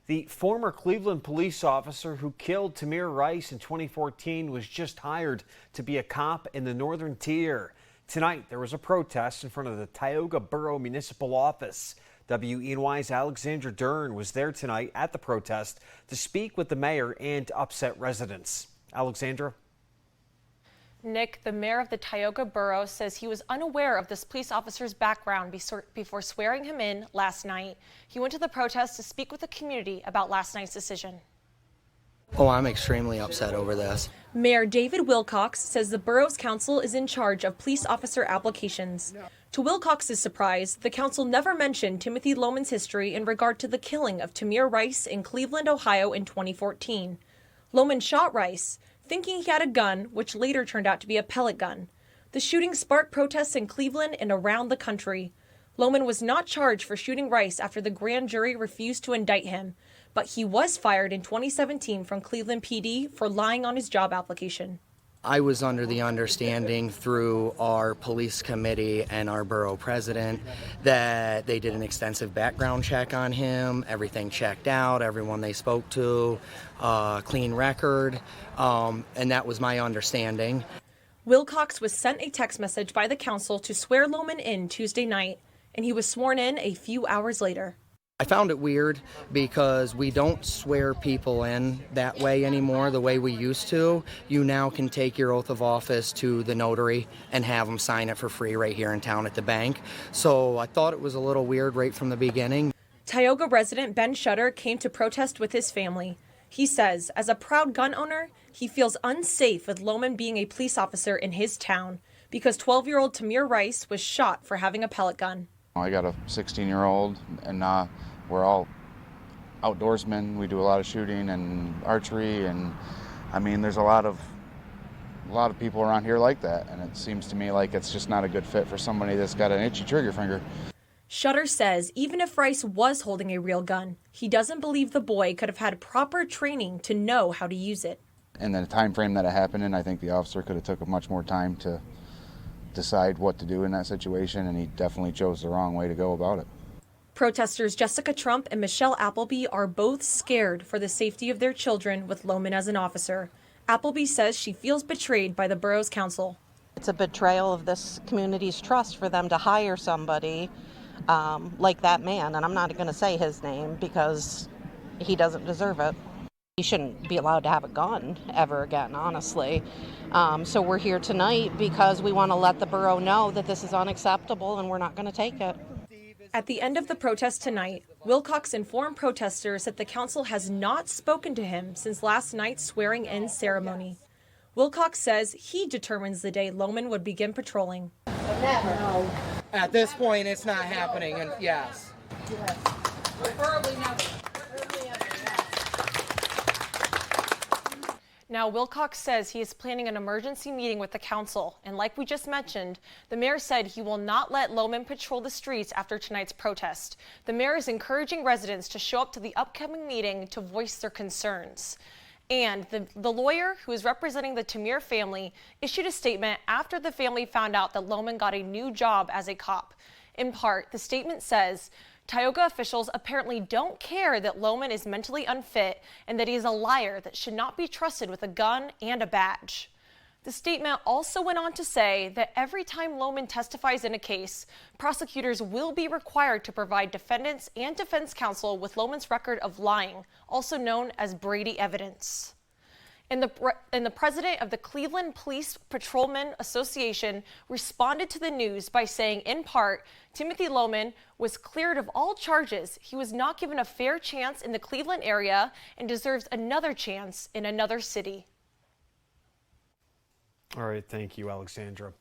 The former Cleveland police officer who killed Tamir Rice in 2014 was just hired to be a cop in the Northern Tier. Tonight, there was a protest in front of the Tioga Borough Municipal Office. WENY's Alexandra Dern was there tonight at the protest to speak with the mayor and upset residents. Alexandra? Nick, the mayor of the Tioga Borough, says he was unaware of this police officer's background before swearing him in last night. He went to the protest to speak with the community about last night's decision. Oh, I'm extremely upset over this. Mayor David Wilcox says the borough's council is in charge of police officer applications. To Wilcox's surprise, the council never mentioned Timothy Loehmann's history in regard to the killing of Tamir Rice in Cleveland, Ohio in 2014. Loehmann shot Rice, thinking he had a gun, which later turned out to be a pellet gun. The shooting sparked protests in Cleveland and around the country. Loehmann was not charged for shooting Rice after the grand jury refused to indict him, but he was fired in 2017 from Cleveland PD for lying on his job application. I was under the understanding through our police committee and our borough president that they did an extensive background check on him, everything checked out, everyone they spoke to, clean record, and that was my understanding. Wilcox was sent a text message by the council to swear Loehmann in Tuesday night, and he was sworn in a few hours later. I found it weird because we don't swear people in that way anymore, the way we used to. You now can take your oath of office to the notary and have them sign it for free right here in town at the bank. So I thought it was a little weird right from the beginning. Tioga resident Ben Shutter came to protest with his family. He says, as a proud gun owner, he feels unsafe with Loehmann being a police officer in his town because 12-year-old Tamir Rice was shot for having a pellet gun. I got a 16-year-old, and we're all outdoorsmen. We do a lot of shooting and archery, and I mean, there's a lot of people around here like that, and it seems to me like it's just not a good fit for somebody that's got an itchy trigger finger. Shutter says even if Rice was holding a real gun, he doesn't believe the boy could have had proper training to know how to use it. And the time frame that it happened in, I think the officer could have took much more time to decide what to do in that situation, and he definitely chose the wrong way to go about it. Protesters Jessica Trump and Michelle Appleby are both scared for the safety of their children with Loehmann as an officer. Appleby says she feels betrayed by the borough's council. It's a betrayal of this community's trust for them to hire somebody like that man, and I'm not going to say his name because he doesn't deserve it. He shouldn't be allowed to have a gun ever again, honestly. So we're here tonight because we want to let the borough know that this is unacceptable and we're not going to take it. At the end of the protest tonight, Wilcox informed protesters that the council has not spoken to him since last night's swearing-in ceremony. Wilcox says he determines the day Loehmann would begin patrolling. No. At this point, it's not happening, and yes. Preferably never. Now, Wilcox says he is planning an emergency meeting with the council, and like we just mentioned, the mayor said he will not let Loehmann patrol the streets after tonight's protest. The mayor is encouraging residents to show up to the upcoming meeting to voice their concerns. And the lawyer who is representing the Tamir family issued a statement after the family found out that Loehmann got a new job as a cop. In part, the statement says, Tioga officials apparently don't care that Loehmann is mentally unfit and that he is a liar that should not be trusted with a gun and a badge. The statement also went on to say that every time Loehmann testifies in a case, prosecutors will be required to provide defendants and defense counsel with Loehmann's record of lying, also known as Brady evidence. And the president of the Cleveland Police Patrolmen Association responded to the news by saying, in part, Timothy Loehmann was cleared of all charges. He was not given a fair chance in the Cleveland area and deserves another chance in another city. All right, thank you, Alexandra.